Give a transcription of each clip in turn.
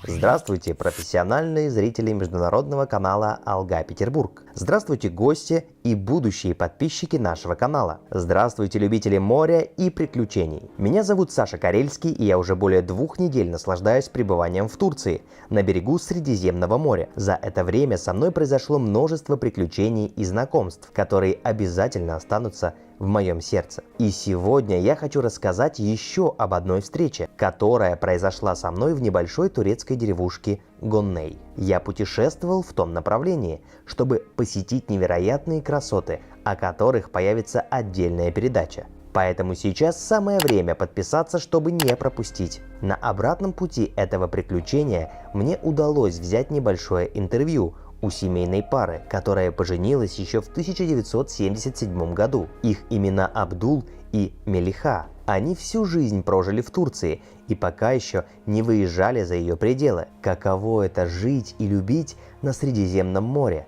Здравствуйте, профессиональные зрители международного канала Алга Петербург. Здравствуйте, гости и будущие подписчики нашего канала. Здравствуйте, любители моря и приключений. Меня зовут Саша Карельский, и я уже более 2 недель наслаждаюсь пребыванием в Турции, на берегу Средиземного моря. За это время со мной произошло множество приключений и знакомств, которые обязательно останутся в моем сердце. И сегодня я хочу рассказать еще об одной встрече, которая произошла со мной в небольшой турецкой деревушке Гонней. Я путешествовал в том направлении, чтобы посетить невероятные красоты, о которых появится отдельная передача. Поэтому сейчас самое время подписаться, чтобы не пропустить. На обратном пути этого приключения мне удалось взять небольшое интервью у семейной пары, которая поженилась еще в 1977 году. Их имена Абдул и Мелиха. Они всю жизнь прожили в Турции и пока еще не выезжали за ее пределы. Каково это жить и любить на Средиземном море?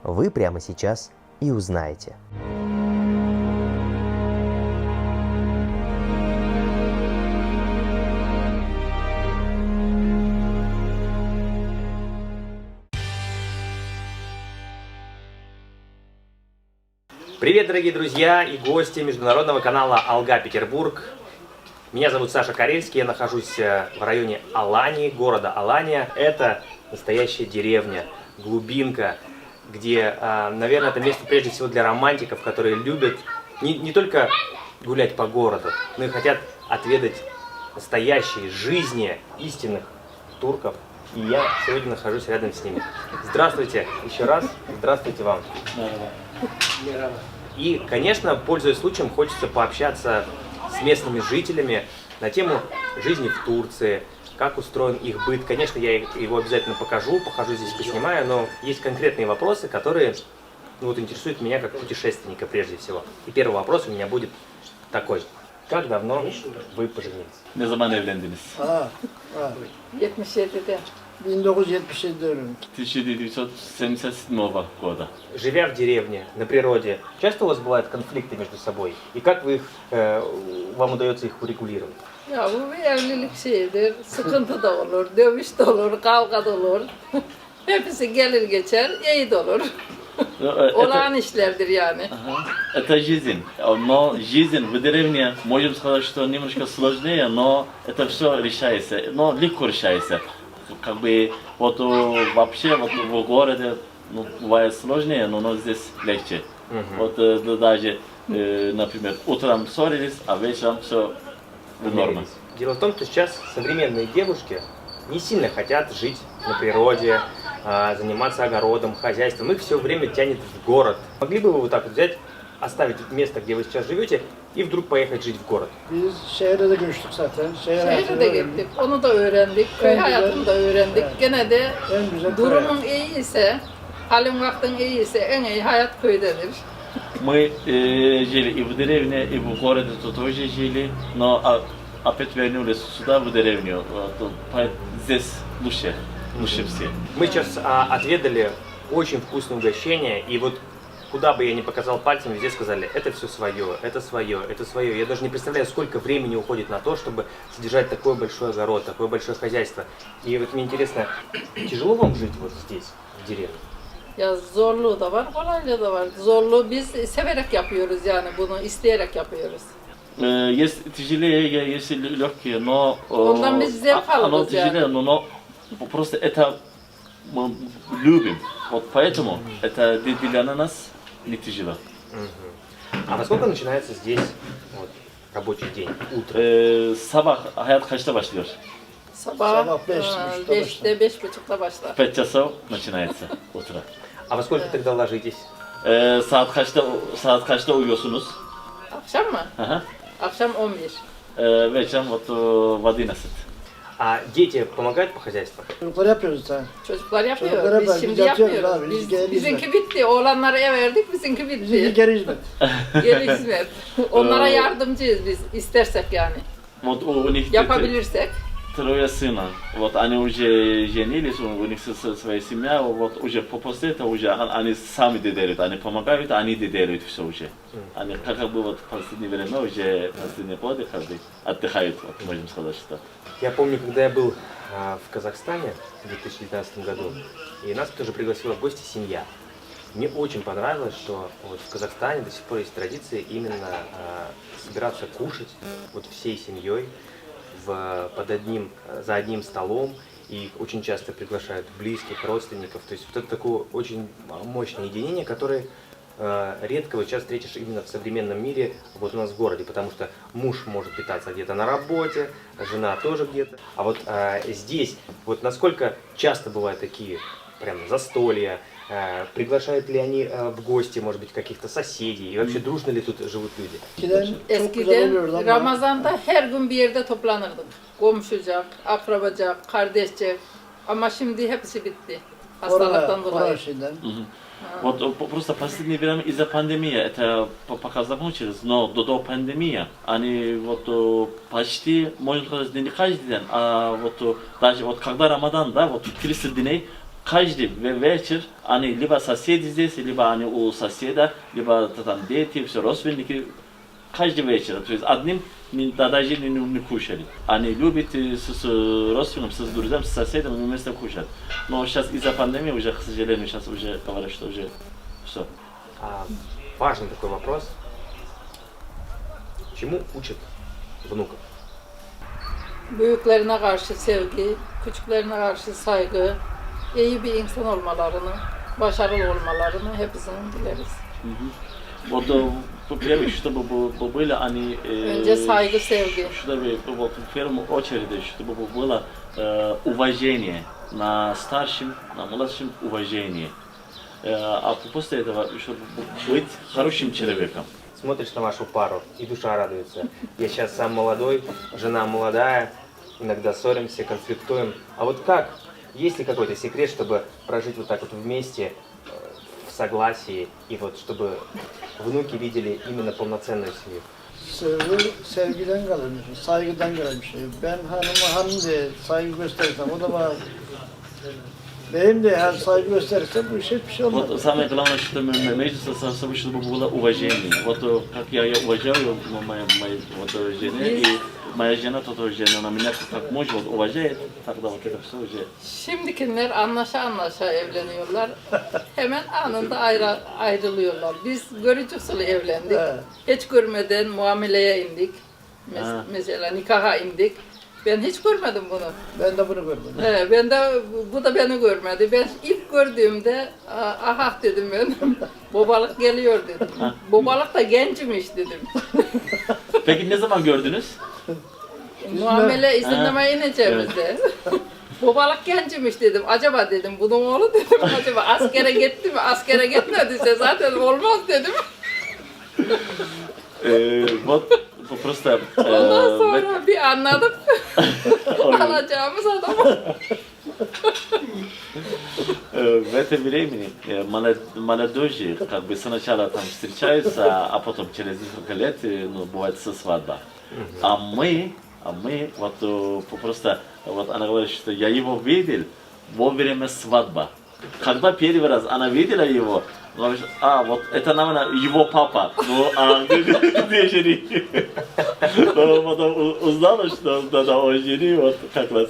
Вы прямо сейчас и узнаете. Привет, дорогие друзья и гости международного канала Алга Петербург. Меня зовут Саша Карельский, я нахожусь в районе Алании, города Алания. Это настоящая деревня, глубинка, где, наверное, это место прежде всего для романтиков, которые любят не только гулять по городу, но и хотят отведать настоящей жизни истинных турков. И я сегодня нахожусь рядом с ними. Здравствуйте еще раз, здравствуйте вам. И, конечно, пользуясь случаем, хочется пообщаться с местными жителями на тему жизни в Турции, как устроен их быт. Конечно, я его обязательно покажу, похожу здесь, поснимаю, но есть конкретные вопросы, которые интересуют меня как путешественника прежде всего. И первый вопрос у меня будет такой. Как давно вы поженились? Ne zaman evlendiniz? 77'de. 1977'de. 1977 года. Живя в деревне, на природе, часто у вас бывают конфликты между собой? И как вы вам удается их урегулировать? Ya bu bir evlilik şeyidir. Sıkıntı da olur, dövüş de olur, kavga da olur. Hepsi gelir geçer, iyi de olur. Olağan işlerdir yani. Это жизнь. Но жизнь в деревне, можем сказать, что немножко сложнее, но это все решается. Но легко решается. Как бы вот вообще вот в городе бывает сложнее, но здесь легче. Вот даже, например, утром ссорились, а вечером все в норме. Дело в том, что сейчас современные девушки не сильно хотят жить на природе, заниматься огородом, хозяйством. Их все время тянет в город. Могли бы вы вот так вот взять, оставить место, где вы сейчас живете, и вдруг поехать жить в город? Biz şehre de göçtük zaten. Şehre de gittik, onu da öğrendik, köy hayatını da öğrendik. Gene de En güzel durumun iyiyse, halin vaktin iyiyse en iyi hayat köydedir. Мы жили и в деревне, и в городе тоже жили, но опять вернулись сюда, в деревню. Здесь лучше все. Мы сейчас отведали очень вкусное угощение, и вот куда бы я ни показал пальцем, везде сказали, это все свое, это свое, это свое. Я даже не представляю, сколько времени уходит на то, чтобы содержать такой большой огород, такое большое хозяйство. И вот мне интересно, тяжело вам жить вот здесь, в деревне? Ya zorluğu da var, kolaylığı da var. Zorluğu biz severek yapıyoruz yani bunu isteyerek yapıyoruz. Есть тяжелее, есть легкие, но Ondan biz zevk оно alırız yani. тяжелее, но просто это мы любим. Вот поэтому это для нас не тяжело. А во сколько начинается здесь вот, рабочий день, утро? Sabah hayat kaçta başlıyor? Sabah Sabah 5:30'da 5'te, 5.30'da başlar. 5 часов начинается утро. А во сколько тогда ложитесь? Saat kaçta uyuyorsunuz? Akşam mı? Ага. Akşam 11. Вечером вот в 11. А дети помогают по хозяйству? Çocuklar yapıyoruz zaten. Çocuklar yapıyor. Çocuklar Biz yapar, şimdi biz yatıyoruz yapmıyoruz. abi, biz geri Bizimki bitti. Oğlanlara ev verdik, bizimki Bizimki bitti. geri hizmet. Geri hizmet. Onlara yardımcıyız biz istersek yani. Вот у них Yapabilirsek. трое сына. Вот они уже женились, у них своя семья, вот уже после этого уже они сами делают, они помогают, они делают все уже. Они как бы вот в последнее время уже последние годы отдыхают, вот, можем сказать, что. Я помню, когда я был в Казахстане в 2019 году, и нас тоже пригласила в гости семья. Мне очень понравилось, что вот в Казахстане до сих пор есть традиция именно собираться кушать вот всей семьей за одним столом, и очень часто приглашают близких, родственников. То есть вот это такое очень мощное единение, которое редко вот сейчас встретишь именно в современном мире вот у нас в городе, потому что муж может питаться где-то на работе, жена тоже где-то. А вот здесь, вот насколько часто бывают такие прям застолья, приглашают ли они в гости, может быть, каких-то соседей, и вообще дружно ли тут живут люди? Çok güzel oluyordu Eskiden ama Ramazan'da her gün bir yerde toplanırdık. Komşucak, akrabacak, kardeşçek. Ama şimdi hepsi bitti. Hastalıktan dolayı. şeyden. Вот просто последнее время из-за пандемии это пока закончилось, но до пандемии они вот почти, можно сказать, не каждый день, а вот даже вот когда Рамадан, да, вот 30 дней, каждый вечер они либо соседи здесь, либо они у соседа, либо там дети, все родственники, каждый вечер, то есть одним даже не кушали. Они любят с родственниками, с друзьями, с соседями вместе кушать. Но сейчас из-за пандемии уже, к сожалению, сейчас уже говорят, что уже все. Важный такой вопрос. Чему учат внуков? Büyüklerine karşı sevgi, küçüklerine karşı saygı, iyi bir insan olmalarını, başarılı olmalarını hepsinin dileriz. Вот во-первых, чтобы были они... Önce saygı, sevgi. Чтобы вот, в первую очередь, чтобы было уважение на старшим, на младшим уважение. А после этого, чтобы быть хорошим человеком. Смотришь на вашу пару, и душа радуется. Я сейчас сам молодой, жена молодая, иногда ссоримся, конфликтуем. А вот как? Есть ли какой-то секрет, чтобы прожить вот так вот вместе, в согласии, и вот чтобы внуки видели именно полноценную семью? Sevgiden kalır, saygıdan gelen bir şey. Ben hanıma hanım diye saygı gösterirsem o da bana benim de her saygı gösterirsem bu iş hiçbir şey olmaz. Вот самое главное, что между собой, чтобы было уважение. Вот как я уважаю вот, жену, и моя жена тоже она меня как муж вот, уважает, тогда вот это все уже. Şimdikiler anlaşa evleniyorlar. Hemen anında ayrılıyorlar. Biz görücü usulü evlendik. Evet. Hiç görmeden muameleye indik. Mesela nikaha indik. Ben hiç görmedim bunu. Ben de bunu görmedim. Bu da beni görmedi. Ben ilk gördüğümde aha dedim ben. Babalık geliyor dedim. Babalık da gençmiş dedim. Peki ne zaman gördünüz? Muamele izinlemeye ineceğimizde. Babalık gençmiş dedim. Acaba dedim bunun oğlu dedim. Acaba askere gitti mi? Askere gitmediyse zaten olmaz dedim. Вот просто... Ondan sonra bir anladık. Alacağımız adamı. В это времени молодежи как бы сначала там встречаются, а потом через несколько лет ну, бывает свадьба. А мы вот просто, вот она говорит, что я его видел во время свадьбы. Когда первый раз она видела его, она говорит, вот это, наверное, его папа. Ну, а где жених? Но потом узнала, что да, он жених, вот как раз.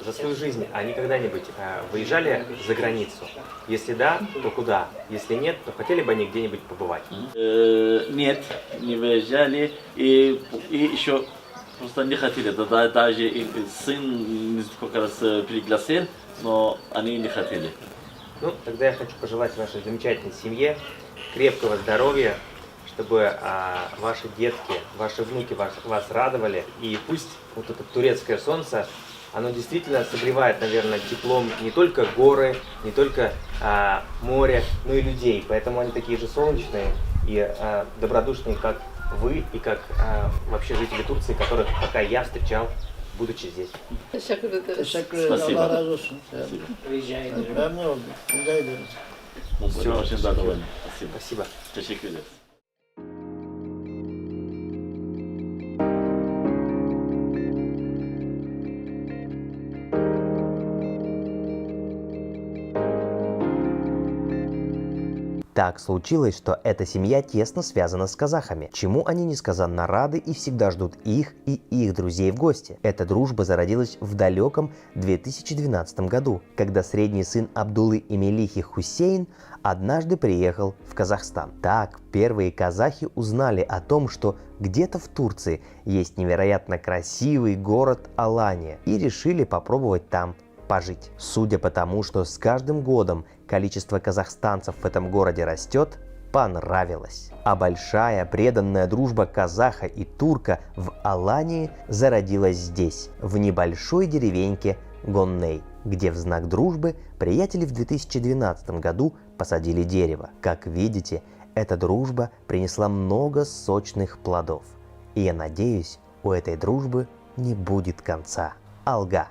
За свою жизнь они когда-нибудь выезжали за границу? Если да, то куда? Если нет, то хотели бы они где-нибудь побывать? Нет, не выезжали. И еще просто не хотели. Даже сын несколько раз пригласил, но они не хотели. Ну, тогда я хочу пожелать вашей замечательной семье крепкого здоровья, чтобы ваши детки, ваши внуки вас радовали. И пусть вот это турецкое солнце, оно действительно согревает, наверное, теплом не только горы, не только море, но и людей. Поэтому они такие же солнечные и добродушные, как вы и как вообще жители Турции, которых пока я встречал, будучи здесь. Teşekkür ederiz. Teşekkür ederim. Спасибо. Allah razı olsun. Rica ederim. Memnun oldum. Rica ederiz. Мы очень довольны. Спасибо. Спасибо. Teşekkür ederiz. Так случилось, что эта семья тесно связана с казахами, чему они несказанно рады и всегда ждут их и их друзей в гости. Эта дружба зародилась в далеком 2012 году, когда средний сын Абдуллы и Мелихи Хусейн однажды приехал в Казахстан. Так, первые казахи узнали о том, что где-то в Турции есть невероятно красивый город Алания, и решили попробовать там пожить. Судя по тому, что с каждым годом количество казахстанцев в этом городе растет, понравилось. А большая преданная дружба казаха и турка в Алании зародилась здесь, в небольшой деревеньке Гонней, где в знак дружбы приятели в 2012 году посадили дерево. Как видите, эта дружба принесла много сочных плодов. И я надеюсь, у этой дружбы не будет конца. Алга.